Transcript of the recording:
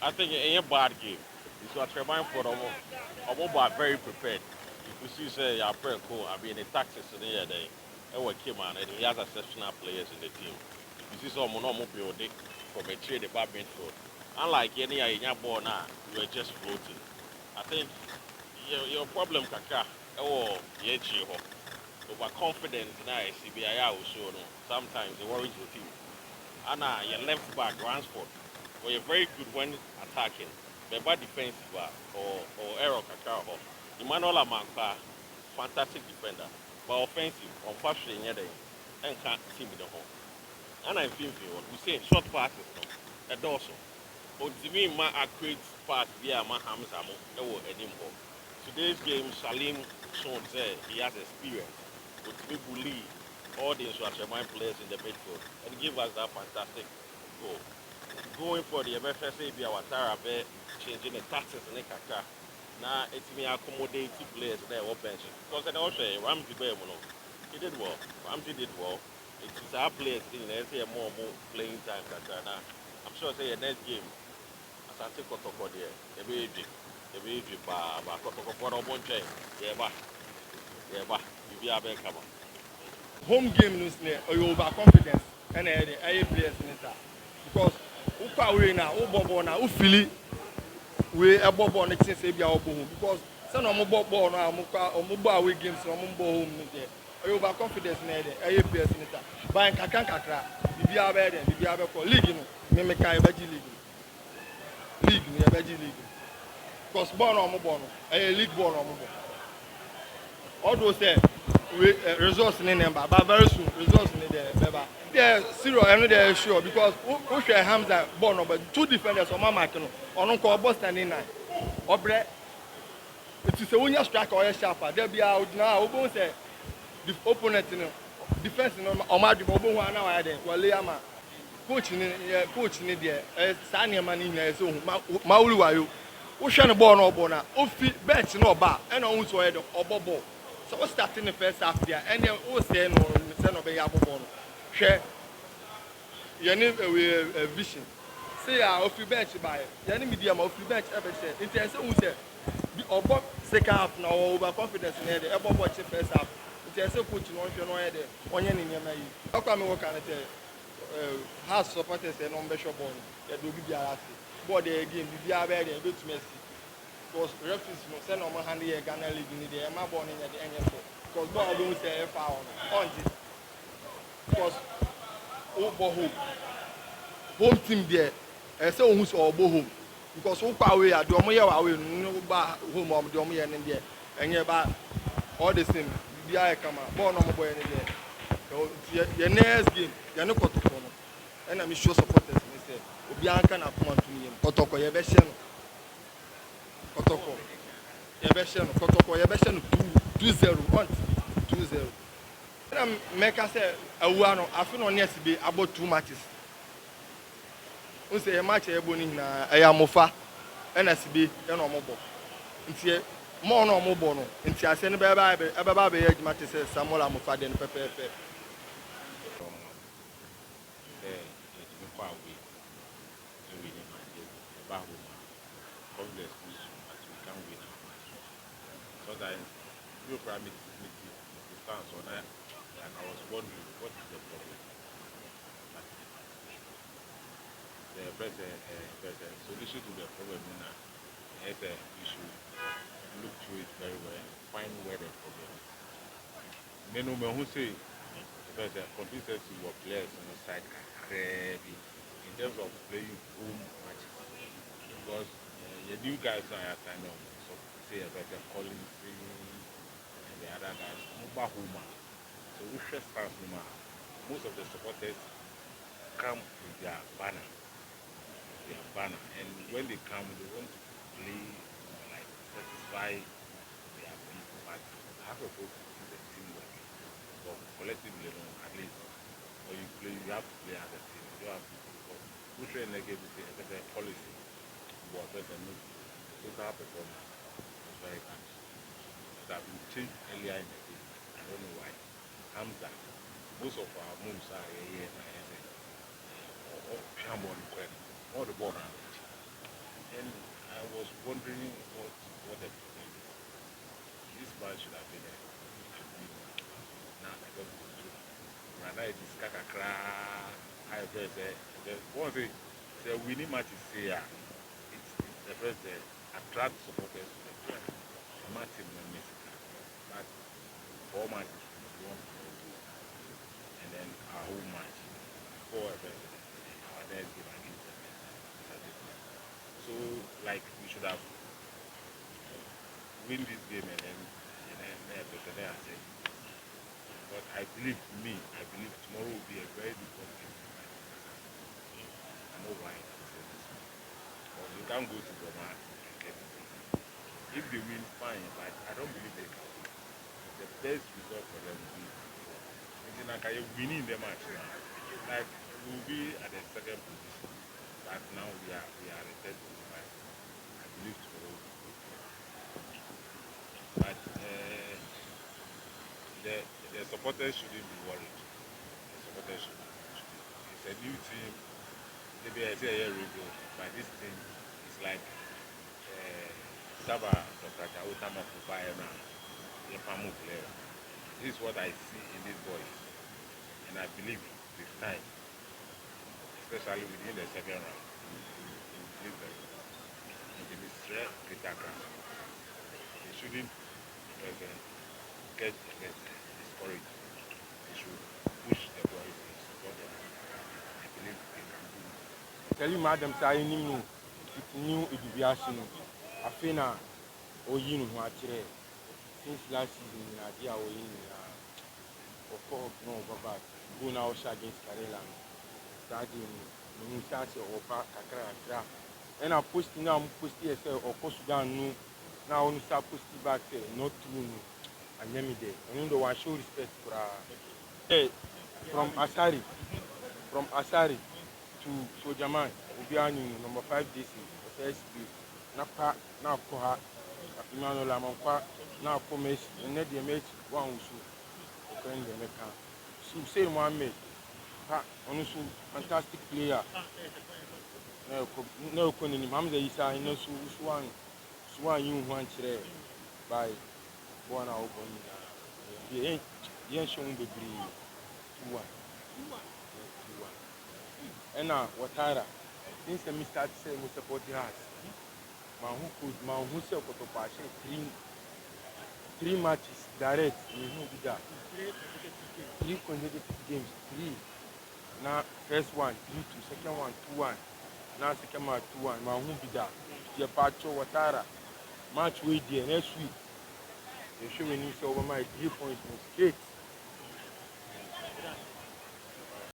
I think in a bad game. Nsuatreman for the very prepared. You could see say you're pretty cool. I mean the tactics in the day. And what came on and he has exceptional players in the team. You see some normal building from a trade the bad midfield. Unlike any other ball now, you are just floating. I think your problem kaka or overconfidence now CBI will show no. Sometimes it worries your team. And your left back Ransford, well, you're very good when attacking, but bad defensive or error kaka or Emmanuel Amankwa, fantastic defender, but offensive, unfortunately, and can't see me the home. And I think what we say short passes no, a dorsal. But to me, my accurate pass via my Hamza anymore. Today's game, Salim shown there he has experience, but to me believe all the Nsuatreman players in the midfield and give us that fantastic goal. Going for the MFSA be our Tarabe, changing the tactics in the Kaka. Now it's me accommodate players there or bench. Because I also Ramsey Bemono, he did well. Ramsey did well. It's our players in there, say more playing time Kaka. Now I'm sure say the next game, as I take Kotoko there, the baby, but Kotoko for a bunch, yeah, you be a better come on. Home game news or you overconfidence and any players in it because upa we na ubobo na ufili we ebobo na tin say bia obo because say no mo ball na mo away games no mo home no there or overconfidence na any players in it ban kakra bibia be there bibia be call league no me kai be league no be league because ball no mo league ball no mo all those say results in number, but very soon results in the yeah, zero. I'm not sure because we share Hamza born but two defenders on my mark on call Boston in nine. Obre, it is a winner strike or a sharper. They'll be out now. Obo say the opponent defense on my Obo one hour there. Well, Liama coach in there. Sanya man in there. So Maulu, we share the ball no bona. Ofi bench no bar and on who's head or ball. So we start in the first half there, and then we say no, we no be able to share. You need a vision. Say if you bench by, you need medium of you bench every share. It is who say the about second half now overconfidence in there. About watching first half. It is a coach no one there. Onye ni nyama yi. How come we can tell? House supporters say no measure ball. They do be biara. But the game be biara there. Be to Messi. Because referees no send on hand here Ghana League in the Emma born in the NFL. Because ball don't say foul on it. Because home team there, I say who's all home. Because who away at the away no bar home of the Omoya in there. And yeah, but all the same, the eye come out, born on boy in there. So your next game, you're not got to follow. And I'm sure supporters say, Obianca na come to me, Kotoko, your best Kotoko. Kotoko, yebeshen 2-0, 2-0. And make us say, I feel on yesterday about 2 matches. We say a match a boni na Ayamofa, NSB, and Omobo. Intia more no mobono. Intia send baby, matches Samuel Amofa, then Pepe. Sometimes you probably meet the stance on that, and I was wondering what is the problem. But there's a solution to the problem now. You should look through it very well, find where the problem is. Many men who say there's a consistency of players on the side heavy in terms of playing home matches. Because the new guys are kind of say about the Collins and the other guys, mobile home. So we share stance most of the supporters come with their banner. And when they come, they want to play like satisfy their people. But half of it is a teamwork. But collectively, at least, when you play, you have to play as a team. You have to because we try and get a policy, but there's a total performance. Very much. That we changed earlier in the game. I don't know why. Hamza, most of our moves are here or all the ball around. was wondering what the problem is. This man should have been a win. Now I don't go through. Rather it is kakra. I first the one thing the winning match is say it's the first attract supporters to the club. The match team not miss it. But 4 matches we won and then our home match before our next game against them. So like we should have win this game and then I say. But I believe tomorrow will be a very difficult game. I know why I say this. Because you can't go to Roma and get it. If they win, fine, but I don't believe they can win. The best result for them will be winning the match now. Like we will be at the second position. But now we are at the third position. I believe tomorrow will be good. But the supporters shouldn't be worried. The supporters should it's a new team. Maybe I say a year ago, but this team is like Saba Dr. Utama Kubayana, Yapamu player. This is what I see in these boys. And I believe with time, especially within the second round, they shouldn't get discouraged. They should push the boys and support them. I believe they can do it. Tell you, madam, say you new education. I feel na oyi no achire. Since last season, idea oyi of course no baba go now against Karela. That game, no chance or back kakra. And I post now, post here or post Sudan no. Now only start posting back there, not true no. And let me there. And I show respect for from Asari to Sojaman, Obiani, number 5 DC, first B, Napa, now Koha, Apimano Lamanqua, now Comes, and then the match one who occurring the Mecca. So say one mate, also fantastic player. No, Conin, Mamma Isa, no Swan, you want by one hour. The ain't shown the green. 2-1. And now, Watara, since I started saying we support the house, my who said what of passion, 3 matches direct, you know, be that 3 consecutive games, 3. Now, first one, 3-2, second one, 2-1. Now, second one, 2-1. My who be that. The Pacho Watara match with the next week. They show me over my 3 points straight.